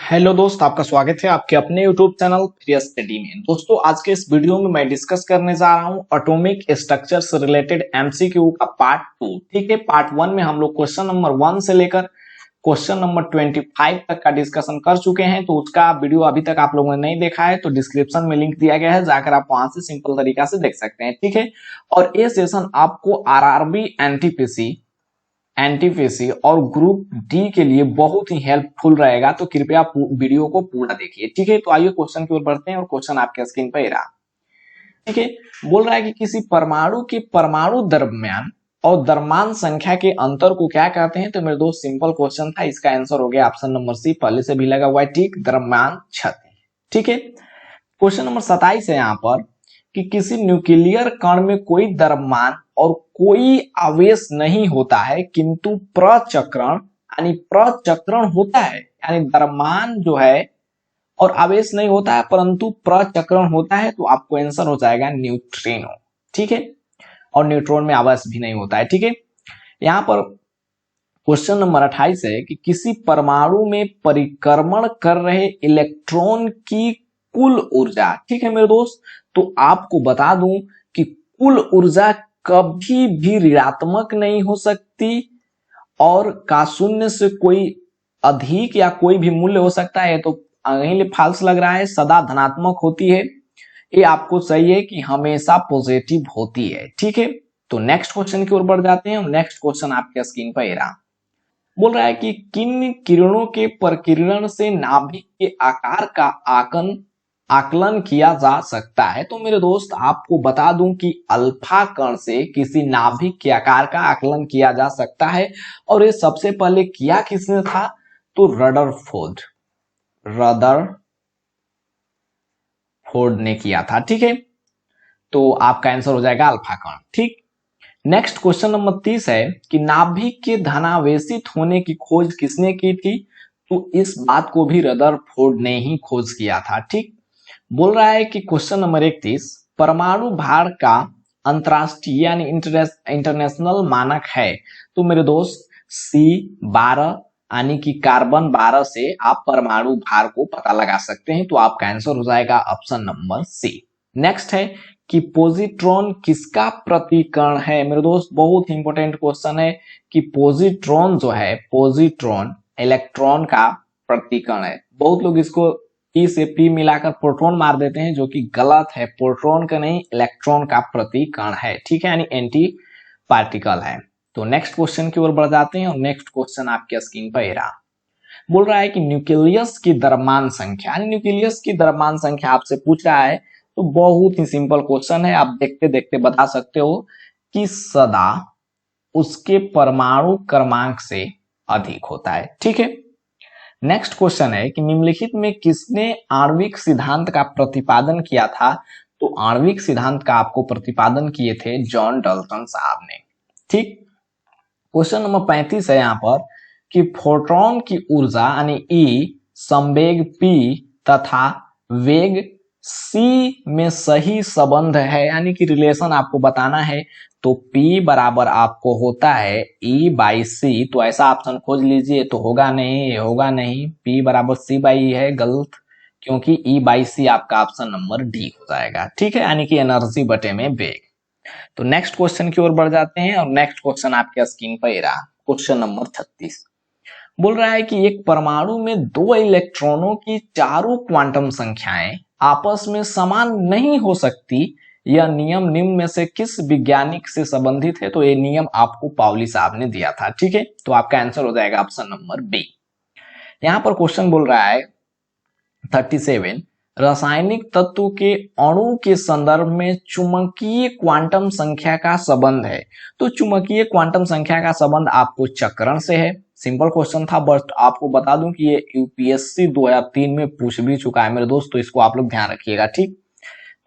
Hello दोस्त, आपका स्वागत है आपके अपने यूट्यूब चैनल फ्री स्टडी में। दोस्तों, आज के इस वीडियो में मैं डिस्कस करने जा रहा हूं एटॉमिक स्ट्रक्चर से रिलेटेड एमसीक्यू का पार्ट 2। ठीक है, पार्ट 1 में हम लोग क्वेश्चन नंबर 1 से लेकर क्वेश्चन नंबर 25 तक का डिस्कशन कर चुके हैं। तो उसका वीडियो अभी तक आप लोगों ने नहीं देखा है तो डिस्क्रिप्शन में लिंक दिया गया है, जाकर आप वहां से सिंपल तरीका से देख सकते हैं। ठीक है, और ये सेशन आपको आरआरबी, एनटीपीसी और ग्रुप डी के लिए बहुत ही हेल्पफुल रहेगा, तो कृपया वीडियो को पूरा देखिए। ठीक है, तो आइए क्वेश्चन की ओर बढ़ते हैं और क्वेश्चन आपके स्क्रीन पर रहा। ठीक है, बोल रहा है कि किसी परमाणु के परमाणु द्रव्यमान और द्रव्यमान संख्या के अंतर को क्या कहते हैं। तो मेरे दोस्त सिंपल क्वेश्चन था, इसका आंसर हो गया ऑप्शन नंबर सी, पहले से भी लगा हुआ है ठीक, द्रव्यमान क्षति। ठीक है, क्वेश्चन नंबर 27 है यहाँ पर कि किसी न्यूक्लियर कण में कोई द्रव्यमान और कोई आवेश नहीं होता है किंतु प्रचक्रण होता है, यानी द्रव्यमान जो है और आवेश नहीं होता है परंतु प्रचक्रण होता है। तो आपको आंसर हो जाएगा न्यूट्रिनो। ठीक है, और न्यूट्रॉन में आवेश भी नहीं होता है। ठीक है, यहाँ पर क्वेश्चन नंबर 28 है कि किसी परमाणु में परिक्रमण कर रहे इलेक्ट्रॉन की कुल ऊर्जा। ठीक है मेरे दोस्त, तो आपको बता दूं कि कुल ऊर्जा कभी भी ऋणात्मक नहीं हो सकती और का शून्य से कोई अधिक या कोई भी मूल्य हो सकता है। तो यहीं फाल्स लग रहा है, सदा धनात्मक होती है। ये आपको सही है कि हमेशा पॉजिटिव होती है। ठीक है, तो नेक्स्ट क्वेश्चन की ओर बढ़ जाते हैं। नेक्स्ट क्वेश्चन आपके स्क्रीन पर ये रहा। बोल रहा है कि किन किरणों के प्रकीर्णन से नाभिक के आकार का आकलन किया जा सकता है। तो मेरे दोस्त आपको बता दूं कि अल्फा कण से किसी नाभिक के आकार का आकलन किया जा सकता है, और ये सबसे पहले किया किसने था, तो रदरफोर्ड ने किया था। ठीक है, तो आपका आंसर हो जाएगा अल्फा कण। ठीक, नेक्स्ट क्वेश्चन नंबर 30 है कि नाभिक के धनावेशित होने की खोज किसने की थी। तो इस बात को भी रदरफोर्ड ने ही खोज किया था। ठीक, बोल रहा है कि क्वेश्चन नंबर 31 परमाणु भार का अंतरराष्ट्रीय यानी इंटरनेशनल मानक है। तो मेरे दोस्त C12 यानी कि कार्बन 12 से आप परमाणु भार को पता लगा सकते हैं। तो आपका आंसर हो जाएगा ऑप्शन नंबर सी। नेक्स्ट है कि पॉजिट्रॉन किसका प्रतिकरण है। मेरे दोस्त बहुत इंपॉर्टेंट क्वेश्चन है कि पॉजिट्रॉन जो है, पॉजिट्रॉन इलेक्ट्रॉन का प्रतिकरण है। बहुत लोग इसको ई से पी मिलाकर प्रोटॉन मार देते हैं, जो कि गलत है। प्रोटॉन का नहीं, इलेक्ट्रॉन का प्रतिकरण है। ठीक है, यानी एंटी पार्टिकल है। तो नेक्स्ट क्वेश्चन की ओर बढ़ जाते हैं और नेक्स्ट क्वेश्चन आपके स्क्रीन पर रहा। बोल रहा है कि न्यूक्लियस की द्रव्यमान संख्या, न्यूक्लियस की द्रव्यमान संख्या आपसे पूछ रहा है। तो बहुत ही सिंपल क्वेश्चन है, आप देखते देखते बता सकते हो कि सदा उसके परमाणु क्रमांक से अधिक होता है। ठीक है, नेक्स्ट क्वेश्चन है कि निम्नलिखित में किसने आणविक सिद्धांत का प्रतिपादन किया था। तो आणविक सिद्धांत का आपको प्रतिपादन किए थे जॉन डाल्टन साहब ने। ठीक, क्वेश्चन नंबर 35 है यहाँ पर कि फोटोन की ऊर्जा यानी E संवेग P तथा वेग C में सही संबंध है, यानी कि रिलेशन आपको बताना है। तो P बराबर आपको होता है E/C। तो ऐसा ऑप्शन खोज लीजिए, तो होगा नहीं, ये होगा नहीं। P बराबर C/E है, गलत, क्योंकि E/C आपका ऑप्शन नंबर डी हो जाएगा। ठीक है, यानी कि एनर्जी बटे में वेग। तो नेक्स्ट क्वेश्चन की ओर बढ़ जाते हैं और नेक्स्ट क्वेश्चन आपके स्क्रीन पर रहा, क्वेश्चन नंबर 36। बोल रहा है कि एक परमाणु में दो इलेक्ट्रॉनों की चारों क्वांटम संख्याएं आपस में समान नहीं हो सकती, यह नियम निम्न में से किस वैज्ञानिक से संबंधित है। तो ये नियम आपको पाउली साहब ने दिया था। ठीक है, तो आपका आंसर हो जाएगा ऑप्शन नंबर बी। यहां पर क्वेश्चन बोल रहा है 37 रासायनिक तत्व के अणु के संदर्भ में चुंबकीय क्वांटम संख्या का संबंध है। तो चुंबकीय क्वांटम संख्या का संबंध आपको चक्रण से है। सिंपल क्वेश्चन था, बट आपको बता दूं कि ये यूपीएससी 2003 में पूछ भी चुका है मेरे दोस्त, तो इसको आप लोग ध्यान रखिएगा। ठीक,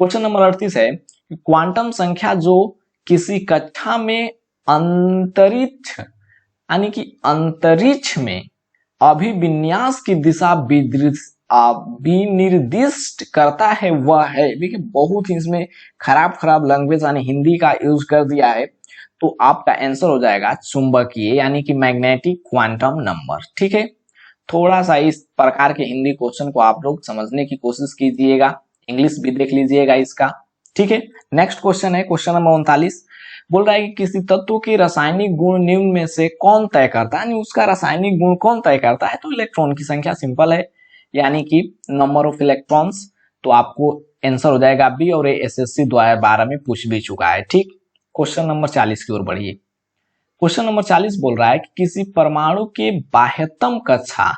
क्वेश्चन नंबर 38 है क्वांटम संख्या जो किसी कक्षा में अंतरिक्ष यानी कि अंतरिक्ष में अभिविन्यास की दिशा विनिर्दिष्ट करता है वह है। देखिए बहुत ही इसमें खराब लैंग्वेज यानी हिंदी का यूज कर दिया है। तो आपका आंसर हो जाएगा चुंबकीय यानी कि मैग्नेटिक क्वांटम नंबर। ठीक है, थोड़ा सा इस प्रकार के हिंदी क्वेश्चन को आप लोग समझने की कोशिश कीजिएगा, इंग्लिश भी देख लीजिएगा इसका, ठीक है। नेक्स्ट क्वेश्चन है क्वेश्चन नंबर 39, बोल रहा है कि किसी तत्व के रासायनिक गुण निम्न में से कौन तय करता है, यानी उसका रासायनिक गुण कौन तय करता है, तो इलेक्ट्रॉन की संख्या, सिंपल है, यानी कि नंबर ऑफ इलेक्ट्रॉन्स। तो आपको आंसर हो जाएगा बी, और ये एसएससी 2012 में पूछ भी चुका है, ठीक। क्वेश्चन नंबर 40 की ओर बढ़िए। क्वेश्चन नंबर 40 बोल रहा है कि किसी परमाणु के बाह्यतम कक्षा,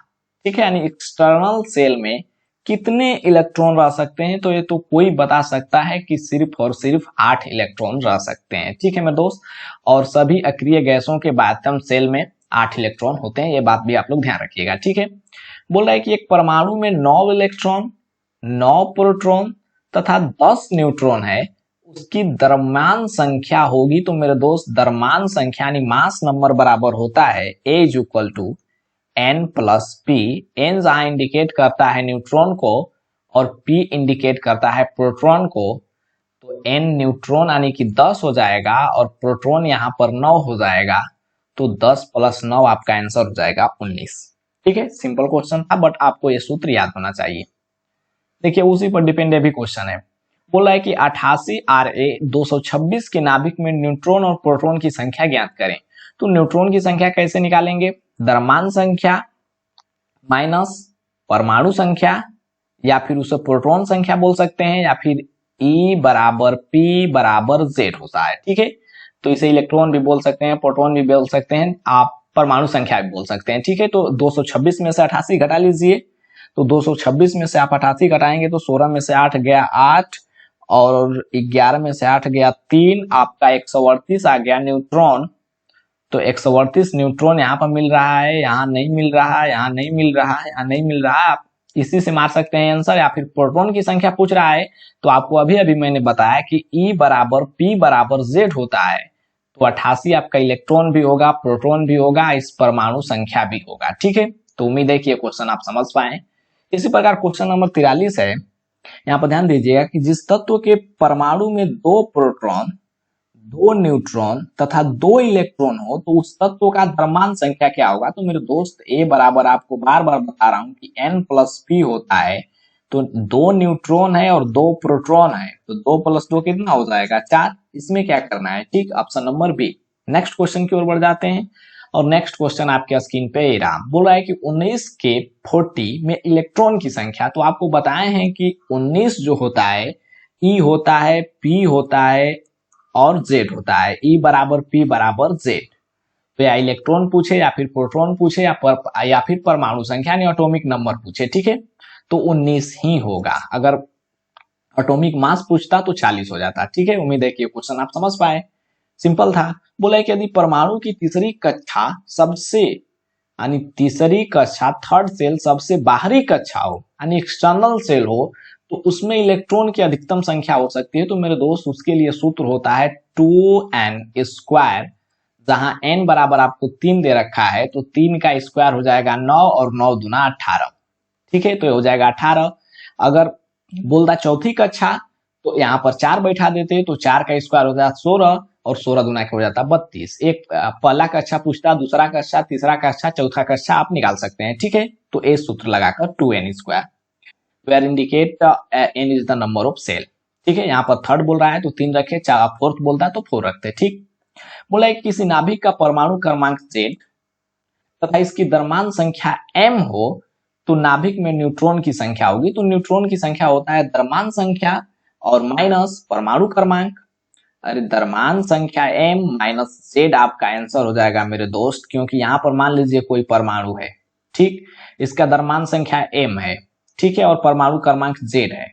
ठीक है, यानी एक्सटर्नल सेल में कितने इलेक्ट्रॉन रह सकते हैं, तो ये तो कोई बता सकता है कि सिर्फ और सिर्फ 8 इलेक्ट्रॉन रह सकते हैं, ठीक है मेरे दोस्त। और सभी अक्रिय गैसों के बाह्यतम सेल में 8 इलेक्ट्रॉन होते हैं, ये बात भी आप लोग ध्यान रखिएगा, ठीक है। बोल रहा है कि एक परमाणु में 9 इलेक्ट्रॉन, 9 प्रोटॉन तथा 10 न्यूट्रॉन है, उसकी द्रव्यमान संख्या होगी, तो मेरे दोस्त द्रव्यमान संख्या यानी मास नंबर बराबर होता है A is equal to N plus P। N जहां इंडिकेट करता है न्यूट्रॉन को और P इंडिकेट करता है प्रोटॉन को, तो N न्यूट्रॉन यानी कि 10 हो जाएगा और प्रोटॉन यहाँ पर 9 हो जाएगा, तो 10 प्लस 9 आपका आंसर हो जाएगा 19, ठीक है। सिंपल क्वेश्चन था, बट आपको ये सूत्र याद होना चाहिए। देखिए उसी पर डिपेंड भी क्वेश्चन है, बोला है कि 88 Ra 226 के नाभिक में न्यूट्रॉन और प्रोटॉन की संख्या ज्ञात करें। तो न्यूट्रॉन की संख्या कैसे निकालेंगे, द्रव्यमान संख्या माइनस परमाणु संख्या, या फिर उसे प्रोटॉन संख्या बोल सकते हैं, या फिर E बराबर P बराबर Z होता है, ठीक है। तो इसे इलेक्ट्रॉन भी बोल सकते हैं, प्रोटॉन भी बोल सकते हैं, आप परमाणु संख्या भी बोल सकते हैं, ठीक है। तो 226 में से 88 घटा लीजिए, तो 226 में से आप 88 घटाएंगे तो 16 में से 8 गया 8, और 11 में से 8 गया 3, आपका 138 आ गया न्यूट्रॉन। तो 138 न्यूट्रॉन यहाँ पर मिल रहा है, यहाँ नहीं मिल रहा है, यहाँ नहीं मिल रहा है, यहाँ नहीं मिल रहा है, आप इसी से मार सकते हैं आंसर। या फिर प्रोटॉन की संख्या पूछ रहा है, तो आपको अभी अभी मैंने बताया कि E बराबर P बराबर Z होता है, तो 88 आपका इलेक्ट्रॉन भी होगा, प्रोटॉन भी होगा, इस परमाणु संख्या भी होगा, ठीक है। तो उम्मीद है कि ये क्वेश्चन आप समझ पाए। इसी प्रकार क्वेश्चन नंबर 43 है, यहाँ पर ध्यान दीजिएगा कि जिस तत्व के परमाणु में 2 प्रोटॉन, 2 न्यूट्रॉन तथा 2 इलेक्ट्रॉन हो, तो उस तत्व का द्रव्यमान संख्या क्या होगा। तो मेरे दोस्त ए बराबर, आपको बार बार बता रहा हूं कि N प्लस P होता है, तो 2 न्यूट्रॉन है और 2 प्रोटॉन है, तो 2 प्लस 2 कितना हो जाएगा 4। इसमें क्या करना है, ठीक, option number B. Next question की ओर बढ़ जाते हैं, और नेक्स्ट क्वेश्चन आपके स्क्रीन पे रहा, बोल रहा है कि 19 के 40 में इलेक्ट्रॉन की संख्या। तो आपको बताए हैं कि 19 जो होता है E होता है, P होता है और Z होता है, E बराबर P बराबर Z। तो या इलेक्ट्रॉन पूछे, या फिर प्रोटॉन पूछे, या फिर परमाणु संख्या यानी एटॉमिक नंबर पूछे, ठीक है, तो 19 ही होगा। अगर एटॉमिक मास पूछता तो 40 हो जाता, ठीक है। उम्मीद है कि ये क्वेश्चन आप समझ पाए, सिंपल था। बोला है कि यदि परमाणु की तीसरी कक्षा सबसे, यानी तीसरी कक्षा थर्ड सेल सबसे बाहरी कक्षा हो, यानी एक्सटर्नल सेल हो, तो उसमें इलेक्ट्रॉन की अधिकतम संख्या हो सकती है। तो मेरे दोस्त उसके लिए सूत्र होता है 2n², जहां n बराबर आपको 3 दे रखा है, तो 3 का स्क्वायर हो जाएगा 9 और 9 दूना 18, ठीक है, तो ये हो जाएगा 18। अगर बोलता चौथी कक्षा, तो यहाँ पर 4 बैठा देते, तो 4 का स्क्वायर हो जाता 16 और 16 दूना हो जाता 32। एक पहला कक्षा पूछता, दूसरा कक्षा, तीसरा कक्षा, चौथा कक्षा आप निकाल सकते हैं, ठीक है। तो ए सूत्र लगाकर 2n², where indicate n is the number of cell, ठीक है। यहाँ पर थर्ड बोल रहा है तो 3 रखे, फोर्थ बोलता है तो 4 रखते, ठीक। बोला है किसी नाभिक का परमाणु क्रमांक Z तथा इसकी द्रव्यमान संख्या m हो, तो नाभिक में न्यूट्रॉन की संख्या होगी। तो न्यूट्रॉन की संख्या होता है द्रव्यमान संख्या और माइनस परमाणु क्रमांक। अरे द्रव्यमान संख्या m माइनस Z आपका आंसर हो जाएगा मेरे दोस्त, क्योंकि यहाँ पर मान लीजिए कोई परमाणु है, ठीक, इसका द्रव्यमान संख्या m है, ठीक है, और परमाणु क्रमांक Z है,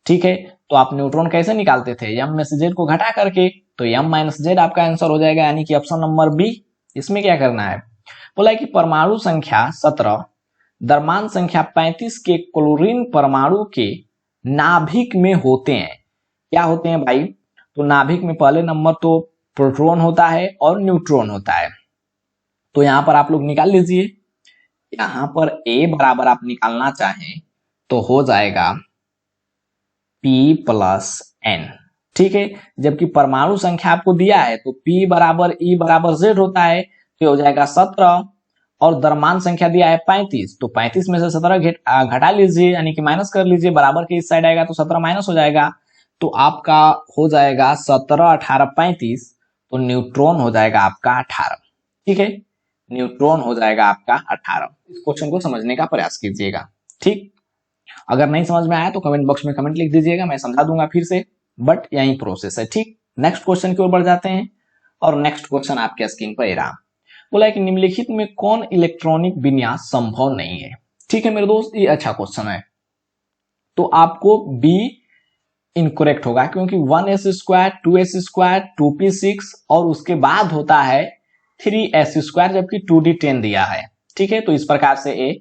ठीक है। तो आप न्यूट्रॉन कैसे निकालते थे, m में से Z को घटा करके, तो m माइनस Z आपका आंसर हो जाएगा, यानी कि ऑप्शन नंबर बी। इसमें क्या करना है, बोला है कि परमाणु संख्या 17, द्रव्यमान संख्या 35 के क्लोरीन परमाणु के नाभिक में होते हैं। क्या होते हैं भाई, तो नाभिक में पहले नंबर तो प्रोटॉन होता है और न्यूट्रॉन होता है। तो यहां पर आप लोग निकाल लीजिए, यहां पर A बराबर आप निकालना चाहें तो हो जाएगा P प्लस N, ठीक है। जबकि परमाणु संख्या आपको दिया है तो P बराबर E बराबर Z होता है, तो हो जाएगा 17 और द्रव्यमान संख्या दिया है 35, तो 35 में से 17 घटा लीजिए, यानी कि माइनस कर लीजिए, बराबर के इस साइड आएगा तो 17 माइनस हो जाएगा, तो आपका हो जाएगा 17, 18, 35, तो न्यूट्रॉन हो जाएगा आपका 18। ठीक है, न्यूट्रॉन हो जाएगा आपका 18। इस क्वेश्चन को समझने का प्रयास कीजिएगा। ठीक, अगर नहीं समझ में आया तो कमेंट बॉक्स में कमेंट लिख दीजिएगा, मैं समझा दूंगा फिर से, बट यही प्रोसेस है। ठीक, नेक्स्ट क्वेश्चन की ओर बढ़ जाते हैं, और नेक्स्ट क्वेश्चन आपके स्क्रीन पर रहा। बोला है कि निम्नलिखित में कौन इलेक्ट्रॉनिक विन्यास संभव नहीं है। ठीक है मेरे दोस्त, ये अच्छा क्वेश्चन है, तो आपको बी इनकरेक्ट होगा, क्योंकि 1s², 2s², 2p6 और उसके बाद होता है 3s², जबकि 2d10 दिया है। ठीक है, तो इस प्रकार से ए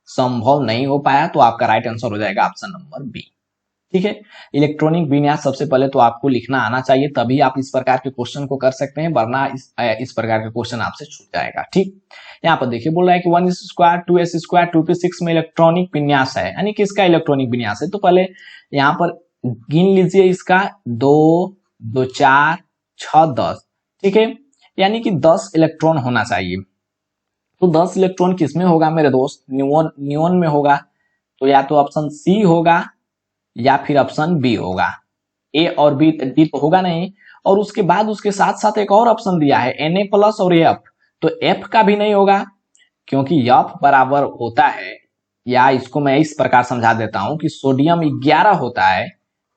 संभव नहीं हो पाया, तो आपका राइट आंसर हो जाएगा ऑप्शन नंबर बी। ठीक है, इलेक्ट्रॉनिक विन्यास सबसे पहले तो आपको लिखना आना चाहिए, तभी आप इस प्रकार के क्वेश्चन को कर सकते हैं, वरना इस प्रकार के क्वेश्चन आपसे छूट जाएगा। ठीक, यहाँ पर देखिए बोल रहा है कि 1s², 2s², 2p6 में इलेक्ट्रॉनिक विन्यास है, यानी कि इसका इलेक्ट्रॉनिक विन्यास है। तो पहले यहाँ पर गिन लीजिए, इसका 2, 2, 4, 6, 10। ठीक है, यानी कि 10 इलेक्ट्रॉन होना चाहिए। तो 10 इलेक्ट्रॉन किसमें होगा मेरे दोस्त? नियोन में होगा, तो या तो ऑप्शन सी होगा या फिर ऑप्शन बी होगा। ए और बी, डी तो होगा नहीं, और उसके बाद उसके साथ साथ एक और ऑप्शन दिया है Na+ और F, तो F का भी नहीं होगा, क्योंकि F बराबर होता है, या इसको मैं इस प्रकार समझा देता हूं कि सोडियम 11 होता है।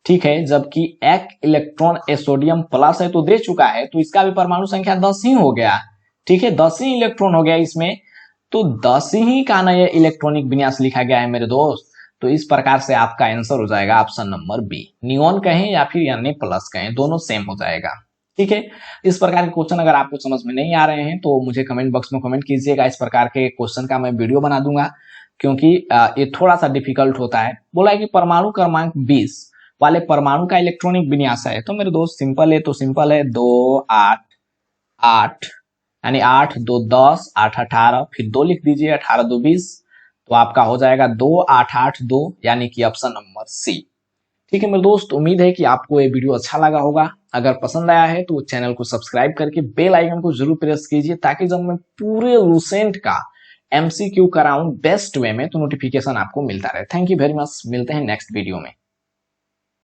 ठीक है, जबकि एक इलेक्ट्रॉन सोडियम प्लस है तो दे चुका है, तो इसका भी परमाणु संख्या 10 ही हो गया। ठीक है, 10 ही इलेक्ट्रॉन हो गया इसमें, तो 10 ही का नया इलेक्ट्रॉनिक विन्यास लिखा गया है मेरे दोस्त। तो इस प्रकार से आपका आंसर हो जाएगा ऑप्शन नंबर बी। नियोन कहें या फिर Na+ कहें, दोनों सेम हो जाएगा। ठीक है, इस प्रकार के क्वेश्चन अगर आपको समझ में नहीं आ रहे हैं तो मुझे कमेंट बॉक्स में कमेंट कीजिएगा, इस प्रकार के क्वेश्चन का मैं वीडियो बना दूंगा, क्योंकि ये थोड़ा सा डिफिकल्ट होता है। बोला है कि परमाणु क्रमांक 20 वाले परमाणु का इलेक्ट्रॉनिक विन्यास है, तो मेरे दोस्त सिंपल है, तो सिंपल है 2, 8, 8, यानी 8, 2, 10, 8, 18, फिर 2 लिख दीजिए, 18, 2, 20, तो आपका हो जाएगा 2, 8, 8, 2, यानी कि ऑप्शन नंबर सी। ठीक है मेरे दोस्त, उम्मीद है कि आपको ये वीडियो अच्छा लगा होगा। अगर पसंद आया है तो चैनल को सब्सक्राइब करके बेल आइकन को जरूर प्रेस कीजिए, ताकि जब मैं पूरे लूसेंट का MCQ कराऊं बेस्ट वे में, तो नोटिफिकेशन आपको मिलता रहे। थैंक यू वेरी मच, मिलते हैं नेक्स्ट वीडियो में।